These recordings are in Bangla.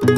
দই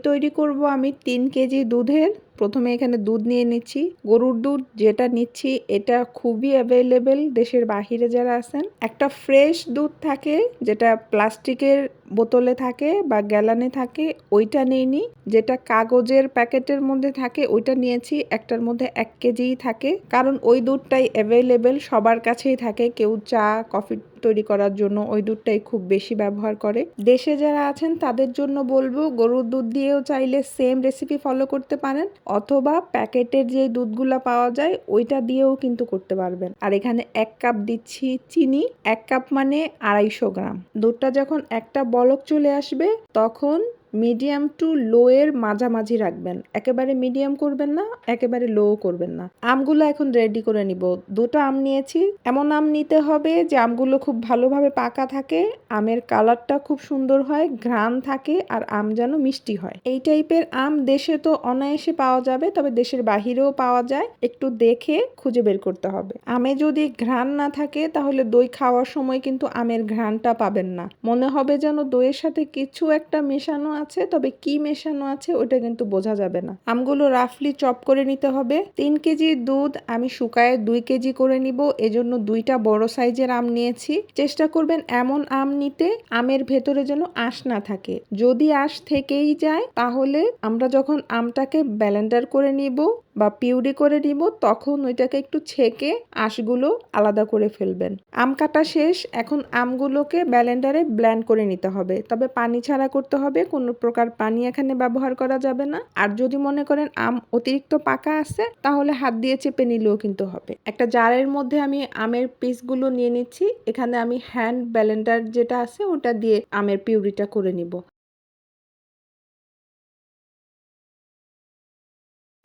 তৈরি করব আমি ৩ কেজি দুধের। প্রথমে এখানে দুধ নিয়ে নিচ্ছি। গরুর দুধ যেটা নিচ্ছি এটা খুবই অ্যাভেলেবেল দেশের বাহিরে যারা আছেন। একটা ফ্রেশ দুধ থাকে যেটা প্লাস্টিকের বোতলে থাকে বা গ্যালানে থাকে, ওইটা নিইনি। যেটা কাগজের প্যাকেটের মধ্যে থাকে ওইটা নিয়েছি। একটার মধ্যে ১ কেজিই থাকে, কারণ ওই দুধটাই অ্যাভেলেবেল সবার কাছেই থাকে। কেউ চা কফি তৈরি করার জন্য ওই দুধটাই খুব বেশি ব্যবহার করে। দেশে যারা আছেন তাদের জন্য বলবো গরুর দুধ দিয়েও চাইলে সেম রেসিপি ফলো করতে পারেন, অথবা প্যাকেটের যে দুধগুলা পাওয়া যায় ওইটা দিয়েও কিন্তু করতে পারবেন। আর এখানে ১ কাপ দিচ্ছি চিনি। ১ কাপ মানে ২৫০ গ্রাম। দুধটা যখন একটা বলক চলে আসবে তখন মিডিয়াম টু লো এর মাঝামাঝি রাখবেন। একেবারে মিডিয়াম করবেন না, একেবারে লো করবেন না। আমগুলো এখন রেডি করে নিব। ২টো আম নিয়েছি। এমন আম নিতে হবে যে আমগুলো খুব ভালোভাবে পাকা থাকে, আমের কালারটা খুব সুন্দর হয়, ঘ্রাণ থাকে, আর আম যেন মিষ্টি হয়। এই টাইপের আম দেশে তো অনায়াসে পাওয়া যাবে, তবে দেশের বাহিরেও পাওয়া যায়। একটু দেখে খুঁজে বের করতে হবে। আমে যদি ঘ্রাণ না থাকে তাহলে দই খাওয়ার সময় কিন্তু আমের ঘ্রাণটা পাবেন না। মনে হবে যেন দইয়ের সাথে কিছু একটা মেশানো আছে, তবে কি মেশানো আছে ওটা কিন্তু বোঝা যাবে না। আমগুলো রাফলি চপ করে নিতে হবে। ৩ কেজি দুধ আমি শুকায়ে ২ কেজি করে নিব, এজন্য ২টা বড় সাইজের আম নিয়েছি। চেষ্টা করবেন এমন আম নিতে আমের ভেতরে যেন আঁশ না থাকে। যদি আঁশ থেকেই যায় তাহলে আমরা যখন আমটাকে ব্লেন্ডার করে নিব বা পিউরি করে নিব তখন ওইটাকে একটু ছেঁকে আঁশগুলো আলাদা করে ফেলবেন। আম কাটা শেষ। এখন আমগুলোকে ব্লেন্ডারে ব্লেন্ড করে নিতে হবে, তবে পানি ছাড়া করতে হবে। কোনো প্রকার পানি এখানে ব্যবহার করা যাবে না। আর যদি মনে করেন আম অতিরিক্ত পাকা আছে তাহলে হাত দিয়ে চেপে নিলেও কিন্তু হবে। একটা জারের মধ্যে আমি আমের পিসগুলো নিয়ে নিচ্ছি। এখানে আমি হ্যান্ড ব্লেন্ডার যেটা আছে ওটা দিয়ে আমের পিউরিটা করে নিব।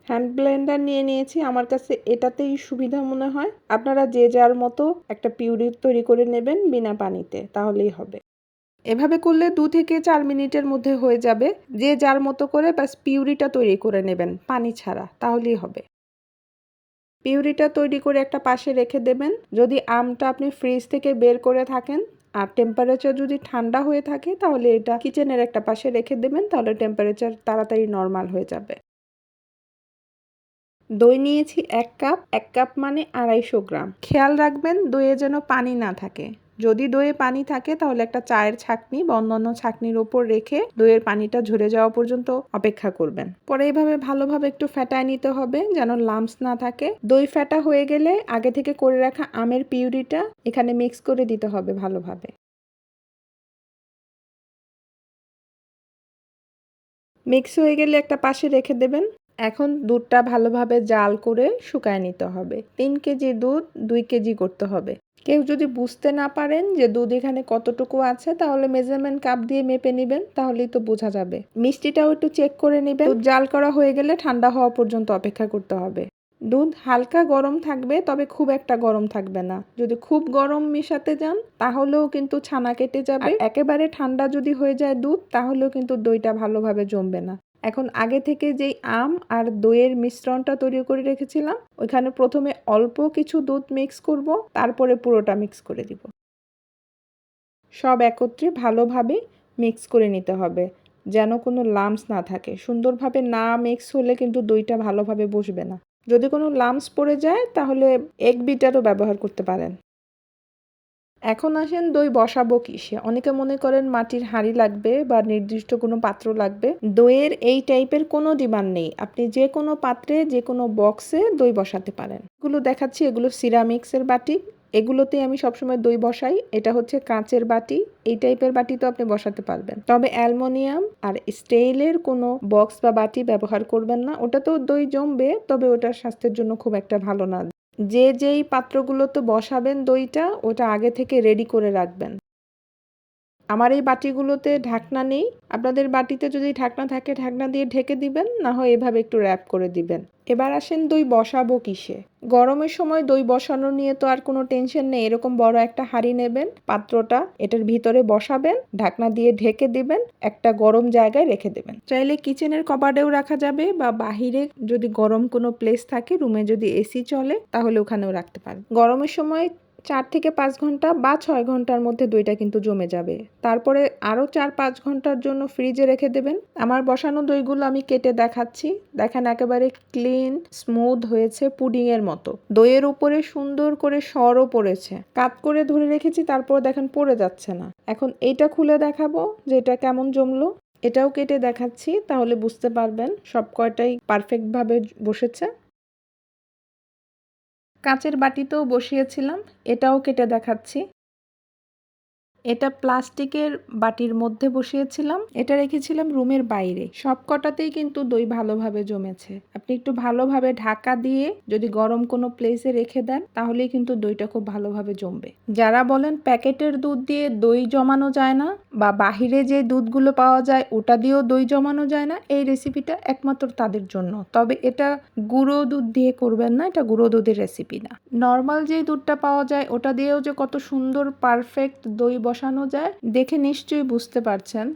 হ্যান্ড ব্লেন্ডার নিয়ে নিয়েছি। আমার কাছে এটাতেই সুবিধা মনে হয়। আপনারা যে যার মতো একটা পিউরি তৈরি করে নেবেন বিনা পানিতে, তাহলেই হবে। এভাবে করলে ২ থেকে ৪ মিনিটের মধ্যে হয়ে যাবে। যে যার মতো করে ব্যাস পিউরিটা তৈরি করে নেবেন পানি ছাড়া, তাহলেই হবে। পিউরিটা তৈরি করে একটা পাশে রেখে দেবেন। যদি আমটা আপনি ফ্রিজ থেকে বের করে থাকেন আর টেম্পারেচার যদি ঠান্ডা হয়ে থাকে তাহলে এটা কিচেনের একটা পাশে রেখে দেবেন, তাহলে টেম্পারেচার তাড়াতাড়ি নরমাল হয়ে যাবে। দই নিয়েছি ১ কাপ। ১ কাপ মানে ২৫০ গ্রাম। খেয়াল রাখবেন দইয়ে যেন পানি না থাকে। যদি দইয়ে পানি থাকে তাহলে একটা চায়ের ছাঁকনি বা অন্যান্য ছাঁকনির ওপর রেখে দইয়ের পানিটা ঝরে যাওয়া পর্যন্ত অপেক্ষা করবেন। পরে এইভাবে ভালোভাবে একটু ফেটায় নিতে হবে যেন লাম্পস না থাকে। দই ফেটা হয়ে গেলে আগে থেকে করে রাখা আমের পিউরিটা এখানে মিক্স করে দিতে হবে ভালোভাবে। মিক্স হয়ে গেলে একটা পাশে রেখে দেবেন। এখন দুধটা ভালোভাবে জাল করে শুকায় নিতে হবে। ৩ কেজি দুধ ২ কেজি করতে হবে। কেউ যদি বুঝতে না পারেন যে দুধ এখানে কতটুকু আছে তাহলে মেজারমেন্ট কাপ দিয়ে মেপে নিবেন, তাহলেই তো বোঝা যাবে। মিষ্টিটাও একটু চেক করে নিবেন। দুধ জাল করা হয়ে গেলে ঠান্ডা হওয়া পর্যন্ত অপেক্ষা করতে হবে। দুধ হালকা গরম থাকবে, তবে খুব একটা গরম থাকবে না। যদি খুব গরম মেশাতে যান তাহলেও কিন্তু ছানা কেটে যাবে। আর একেবারে ঠান্ডা যদি হয়ে যায় দুধ তাহলেও কিন্তু দইটা ভালোভাবে জমবে না। এখন আগে থেকে যেই আম আর দইয়ের মিশ্রণটা তৈরি করে রেখেছিলাম ওইখানে প্রথমে অল্প কিছু দুধ মিক্স করব, তারপরে পুরোটা মিক্স করে দিব। সব একত্রে ভালোভাবে মিক্স করে নিতে হবে যেন কোনো লাম্পস না থাকে। সুন্দরভাবে না মিক্স হলে কিন্তু দইটা ভালোভাবে বসবে না। যদি কোনো লাম্পস পড়ে যায় তাহলে এগ বিটারও ব্যবহার করতে পারেন। এখন আসেন দই বসাবো কিসে। অনেকে মনে করেন মাটির হাঁড়ি লাগবে বা নির্দিষ্ট কোনো পাত্র লাগবে। দইয়ের এই টাইপের কোনো ডিমান্ড নেই। আপনি যে কোনো পাত্রে যে কোনো বক্সে দই বসাতে পারেন। এগুলো দেখাচ্ছি, এগুলো সিরামিক্সের বাটি। এগুলোতেই আমি সবসময় দই বসাই। এটা হচ্ছে কাঁচের বাটি। এই টাইপের বাটি তো আপনি বসাতে পারবেন, তবে অ্যালুমিনিয়াম আর স্টিলের কোনো বক্স বা বাটি ব্যবহার করবেন না। ওটাতেও দই জমবে, তবে ওটা স্বাস্থ্যের জন্য খুব একটা ভালো না। যেই পাত্রগুলোতে বসাবেন দইটা ওটা আগে থেকে রেডি করে রাখবেন। আমার এই বাটিগুলোতে ঢাকনা নেই। আপনাদের বাটিতে যদি ঢাকনা থাকে ঢাকনা দিয়ে ঢেকে দিবেন, না হয় এভাবে একটু র‍্যাপ করে দিবেন। এবার আসেন দই বসাবো কিসে। গরমের সময় দই বসানো নিয়ে তো আর কোনো টেনশন নেই। এরকম বড় একটা হাঁড়ি নেবেন, পাত্রটা এটার ভিতরে বসাবেন, ঢাকনা দিয়ে ঢেকে দিবেন, একটা গরম জায়গায় রেখে দেবেন। চাইলে কিচেনের কবার্ডেও রাখা যাবে বা বাহিরে যদি গরম কোনো প্লেস থাকে, রুমে যদি এসি চলে তাহলে ওখানেও রাখতে পারেন। গরমের সময় 4 থেকে 5 ঘন্টা বা 6 ঘন্টার মধ্যে দইটা কিন্তু জমে যাবে। তারপরে আরও 4-5 ঘন্টার জন্য ফ্রিজে রেখে দেবেন। আমার বসানো দইগুলো আমি কেটে দেখাচ্ছি। দেখেন একেবারে ক্লিন স্মুথ হয়েছে, পুডিংয়ের মতো। দইয়ের উপরে সুন্দর করে সরও পড়েছে। কাত করে ধরে রেখেছি, তারপর দেখেন পড়ে যাচ্ছে না। এখন এইটা খুলে দেখাবো যে এটা কেমন জমলো। এটাও কেটে দেখাচ্ছি, তাহলে বুঝতে পারবেন সব কয়টাই পারফেক্টভাবে বসেছে। কাচের বাটিতেও বসিয়েছিলাম, এটাও কেটে দেখাচ্ছি। এটা প্লাস্টিকের বাটির মধ্যে বসিয়েছিলাম, এটা রেখেছিলাম রুমের বাইরে। সব কটাতেই কিন্তু দই ভালোভাবে জমেছে। আপনি একটু ভালোভাবে ঢাকা দিয়ে যদি গরম কোনো প্লেসে রেখে দেন, তাহলেই কিন্তু দইটা খুব ভালোভাবে জমবে। যারা বলেন প্যাকেটের দুধ দিয়ে দই জমানো যায় না, বা বাহিরে যে দুধগুলো পাওয়া যায় ওটা দিয়েও দই জমানো যায় না, এই রেসিপিটা একমাত্র তাদের জন্য। তবে এটা গুঁড়ো দুধ দিয়ে করবেন না, এটা গুঁড়ো দুধের রেসিপি না। নর্মাল যে দুধটা পাওয়া যায় ওটা দিয়েও যে কত সুন্দর পারফেক্ট দই বসানো যায় দেখে নিশ্চয়ই বুঝতে পারছেন।